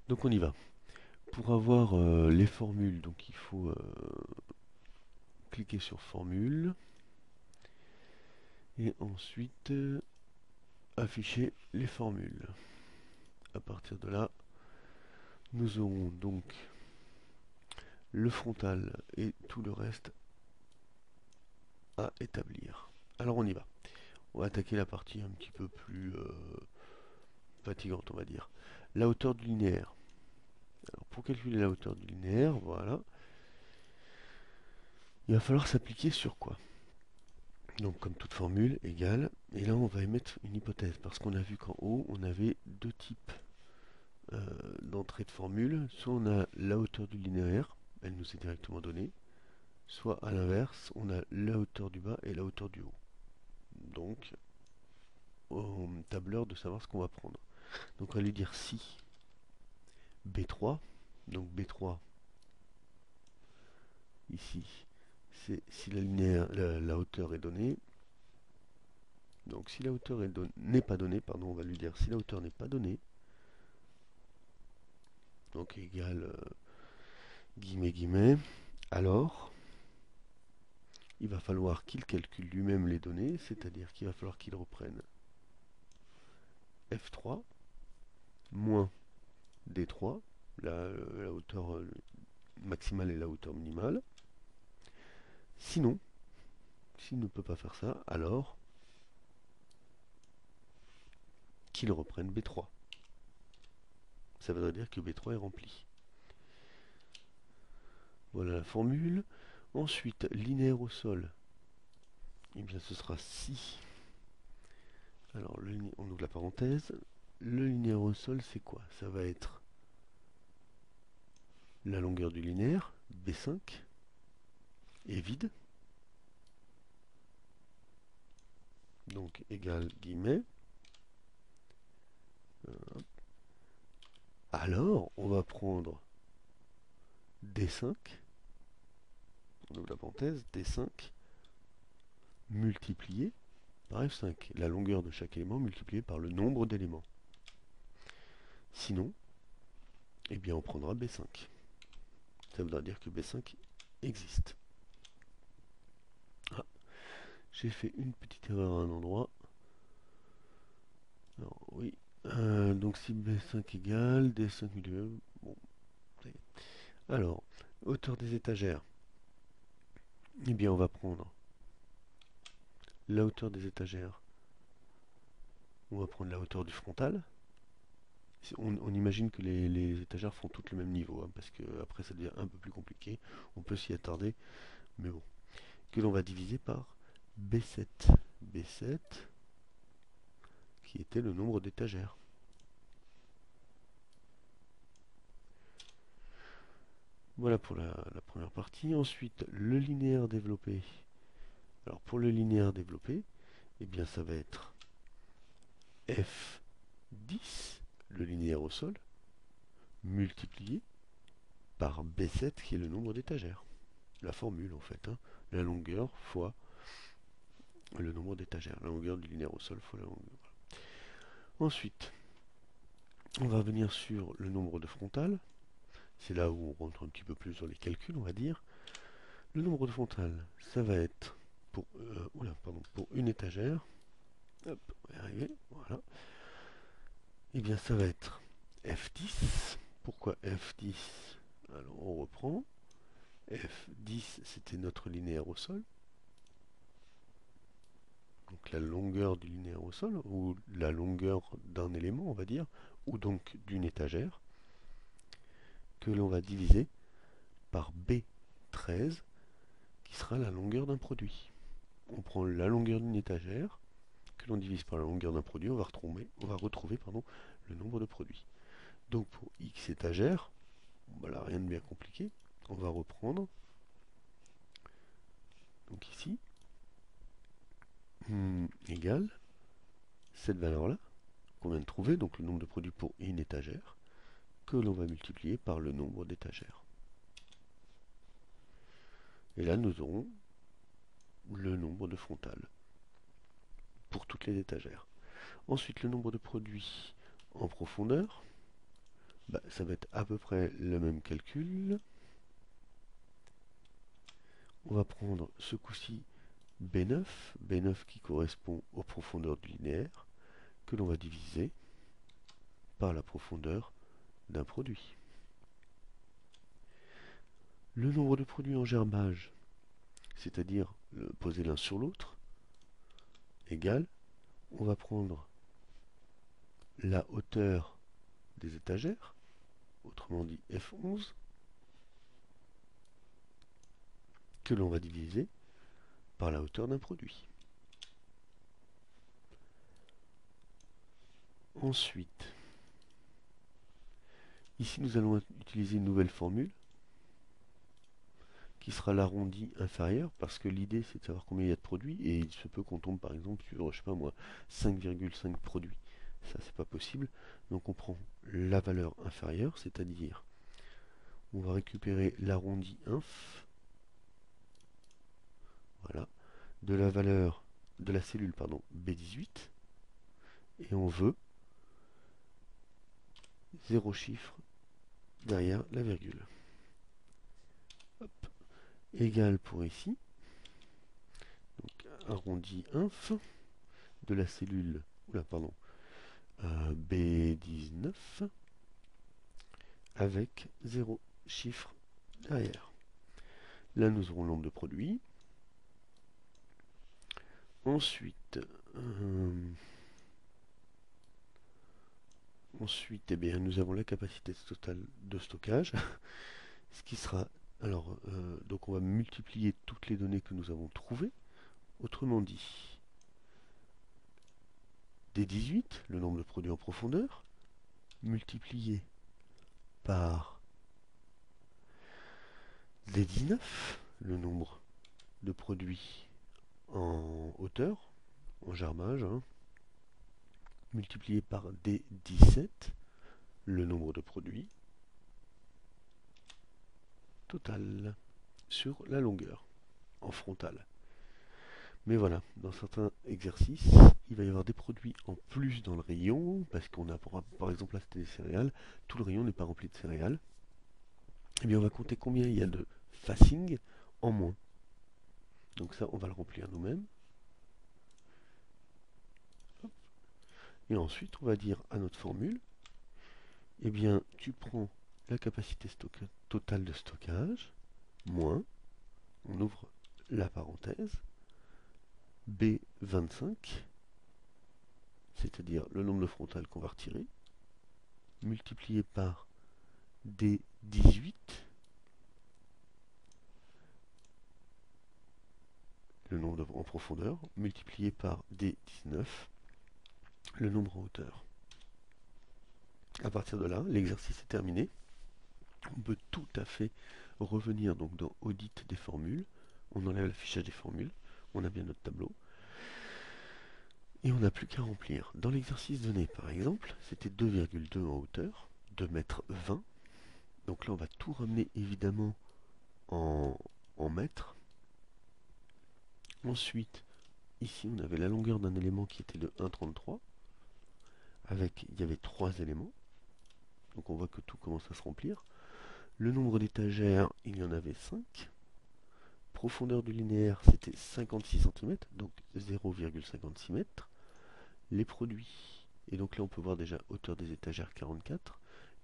Donc on y va. Pour avoir les formules, donc il faut cliquer sur formule et ensuite afficher les formules. À partir de là, nous aurons donc le frontal et tout le reste à établir. Alors on y va. On va attaquer la partie un petit peu plus fatigante, on va dire. La hauteur du linéaire. Alors pour calculer la hauteur du linéaire, voilà, il va falloir s'appliquer sur quoi? Donc comme toute formule, égale, et là on va émettre une hypothèse, parce qu'on a vu qu'en haut, on avait deux types d'entrée de formule. Soit on a la hauteur du linéaire, elle nous est directement donnée, soit à l'inverse, on a la hauteur du bas et la hauteur du haut. Donc, au tableur de savoir ce qu'on va prendre. Donc on va lui dire si B3, donc B3 ici, c'est si la, linéaire, la hauteur est donnée. Donc si la hauteur n'est pas donnée, pardon, on va lui dire si la hauteur n'est pas donnée, donc égale guillemets guillemets, alors il va falloir qu'il calcule lui-même les données, c'est-à-dire qu'il va falloir qu'il reprenne F3 moins D3, la hauteur maximale et la hauteur minimale. Sinon, s'il ne peut pas faire ça, alors qu'il reprenne B3. Ça voudrait dire que B3 est rempli. Voilà la formule. Ensuite, linéaire au sol. Eh bien, ce sera si. Alors, on ouvre la parenthèse. Le linéaire au sol, c'est quoi? Ça va être la longueur du linéaire, B5, est vide. Donc, égal guillemets. Alors, on va prendre D5. On ouvre la parenthèse. D5 multiplié par F5. La longueur de chaque élément multiplié par le nombre d'éléments. Sinon, eh bien, on prendra B5. Ça voudra dire que B5 existe. Ah, j'ai fait une petite erreur à un endroit. Alors, oui. Donc si B5 égale D5 multiplié. Bon, ça y est. Alors, hauteur des étagères. Eh bien, on va prendre la hauteur des étagères. On va prendre la hauteur du frontal. On imagine que les étagères font toutes le même niveau, hein, parce que après ça devient un peu plus compliqué. On peut s'y attarder, mais bon. Que l'on va diviser par B7. B7, qui était le nombre d'étagères. Voilà pour la première partie. Ensuite, le linéaire développé. Alors pour le linéaire développé, eh bien ça va être F10, le linéaire au sol, multiplié par B7 qui est le nombre d'étagères. La formule en fait, hein. La longueur fois le nombre d'étagères. La longueur du linéaire au sol fois la longueur. Ensuite, on va revenir sur le nombre de frontales. C'est là où on rentre un petit peu plus dans les calculs, on va dire. Le nombre de frontales, ça va être pour une étagère. Hop, on va y arriver, voilà. Eh bien, ça va être F10. Pourquoi F10? Alors, on reprend. F10, c'était notre linéaire au sol. Donc, la longueur du linéaire au sol, ou la longueur d'un élément, on va dire, ou donc d'une étagère, que l'on va diviser par B13, qui sera la longueur d'un produit. On prend la longueur d'une étagère, que l'on divise par la longueur d'un produit, on va retrouver le nombre de produits. Donc pour X étagères, voilà, rien de bien compliqué, on va reprendre, donc ici, égale cette valeur-là, qu'on vient de trouver, donc le nombre de produits pour une étagère, que l'on va multiplier par le nombre d'étagères. Et là, nous aurons le nombre de frontales pour toutes les étagères. Ensuite, le nombre de produits en profondeur. Bah, ça va être à peu près le même calcul. On va prendre ce coup-ci B9 qui correspond aux profondeurs du linéaire, que l'on va diviser par la profondeur d'un produit. Le nombre de produits en germage, c'est-à-dire poser l'un sur l'autre, égale, on va prendre la hauteur des étagères, autrement dit F11, que l'on va diviser par la hauteur d'un produit. Ensuite, ici nous allons utiliser une nouvelle formule qui sera l'arrondi inférieur, parce que l'idée c'est de savoir combien il y a de produits, et il se peut qu'on tombe par exemple sur, je sais pas moi, 5,5 produits. Ça c'est pas possible, donc on prend la valeur inférieure, c'est-à-dire on va récupérer l'arrondi inf, voilà, de la valeur de la cellule pardon, B18, et on veut 0 chiffre derrière la virgule. Hop. Égal pour ici, donc arrondi inf de la cellule, B19 avec 0 chiffre derrière. Là nous aurons le nombre de produits. Ensuite, eh bien, nous avons la capacité totale de stockage, ce qui sera, alors, donc on va multiplier toutes les données que nous avons trouvées, autrement dit, D18, le nombre de produits en profondeur, multiplié par D19, le nombre de produits en hauteur, en germage, hein, multiplié par D17, le nombre de produits total sur la longueur, en frontale. Mais voilà, dans certains exercices, il va y avoir des produits en plus dans le rayon, parce qu'on a, par exemple là c'était des céréales, tout le rayon n'est pas rempli de céréales. Et bien on va compter combien il y a de facing en moins. Donc ça, on va le remplir nous-mêmes. Et ensuite, on va dire à notre formule, eh bien, tu prends la capacité totale de stockage, moins, on ouvre la parenthèse, B25, c'est-à-dire le nombre de frontales qu'on va retirer, multiplié par D18, le nombre en profondeur, multiplié par D19, le nombre en hauteur. À partir de là, l'exercice est terminé. On peut tout à fait revenir donc dans Audit des formules. On enlève l'affichage des formules. On a bien notre tableau. Et on n'a plus qu'à remplir. Dans l'exercice donné, par exemple, c'était 2,2 en hauteur, 2 mètres 20. Donc là, on va tout ramener évidemment en mètres. Ensuite, ici, on avait la longueur d'un élément qui était de 1,33. Il y avait 3 éléments. Donc on voit que tout commence à se remplir. Le nombre d'étagères, il y en avait 5. Profondeur du linéaire, c'était 56 cm, donc 0,56 m. Les produits, et donc là on peut voir déjà hauteur des étagères 44,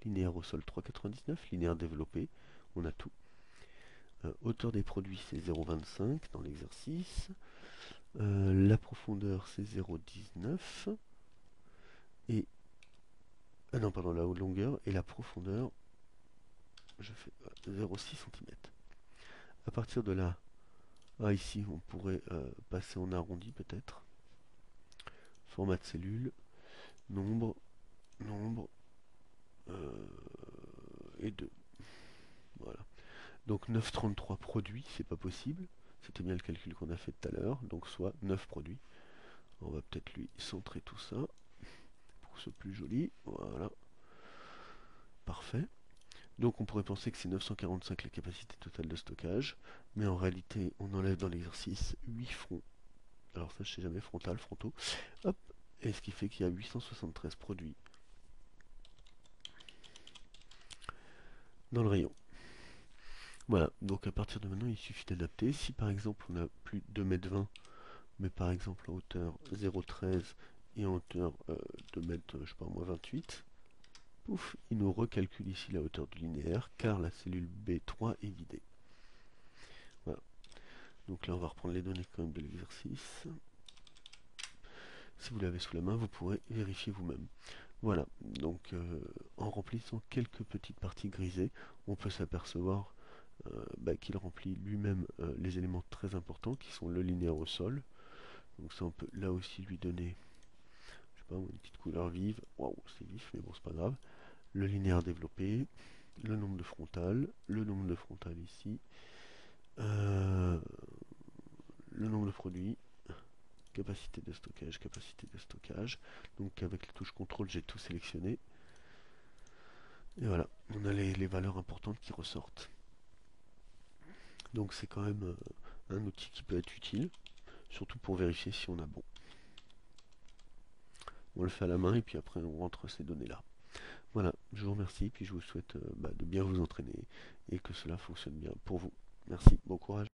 linéaire au sol 3,99, linéaire développé, on a tout. Hauteur des produits c'est 0,25 dans l'exercice. La profondeur c'est 0,19. Et ah non pardon, la longueur et la profondeur, je fais 0,6 cm. À partir de là, ici on pourrait passer en arrondi peut-être. Format de cellule, nombre, et 2. Voilà. Donc 9,33 produits, c'est pas possible. C'était bien le calcul qu'on a fait tout à l'heure. Donc soit 9 produits. On va peut-être lui centrer tout ça pour que ce soit plus joli. Voilà. Parfait. Donc on pourrait penser que c'est 945 la capacité totale de stockage. Mais en réalité, on enlève dans l'exercice 8 fronts. Alors ça, je sais jamais, frontal, frontaux. Hop. Et ce qui fait qu'il y a 873 produits dans le rayon. Voilà, donc à partir de maintenant, il suffit d'adapter. Si par exemple on a plus de 2,20 m, mais par exemple en hauteur 0,13 et en hauteur 2 m, je sais pas moi, 28, pouf, il nous recalcule ici la hauteur du linéaire, car la cellule B3 est vidée. Voilà, donc là on va reprendre les données quand même de l'exercice. Si vous l'avez sous la main, vous pourrez vérifier vous-même. Voilà, donc en remplissant quelques petites parties grisées, on peut s'apercevoir qu'il remplit lui-même les éléments très importants qui sont le linéaire au sol. Donc ça on peut là aussi lui donner, je sais pas, une petite couleur vive. Waouh, c'est vif, mais bon c'est pas grave. Le linéaire développé, le nombre de frontales ici, euh, le nombre de produits, capacité de stockage, capacité de stockage. Donc avec la touche contrôle j'ai tout sélectionné. Et voilà, on a les valeurs importantes qui ressortent. Donc c'est quand même un outil qui peut être utile, surtout pour vérifier si on a bon. On le fait à la main et puis après on rentre ces données-là. Voilà, je vous remercie, puis je vous souhaite de bien vous entraîner et que cela fonctionne bien pour vous. Merci, bon courage.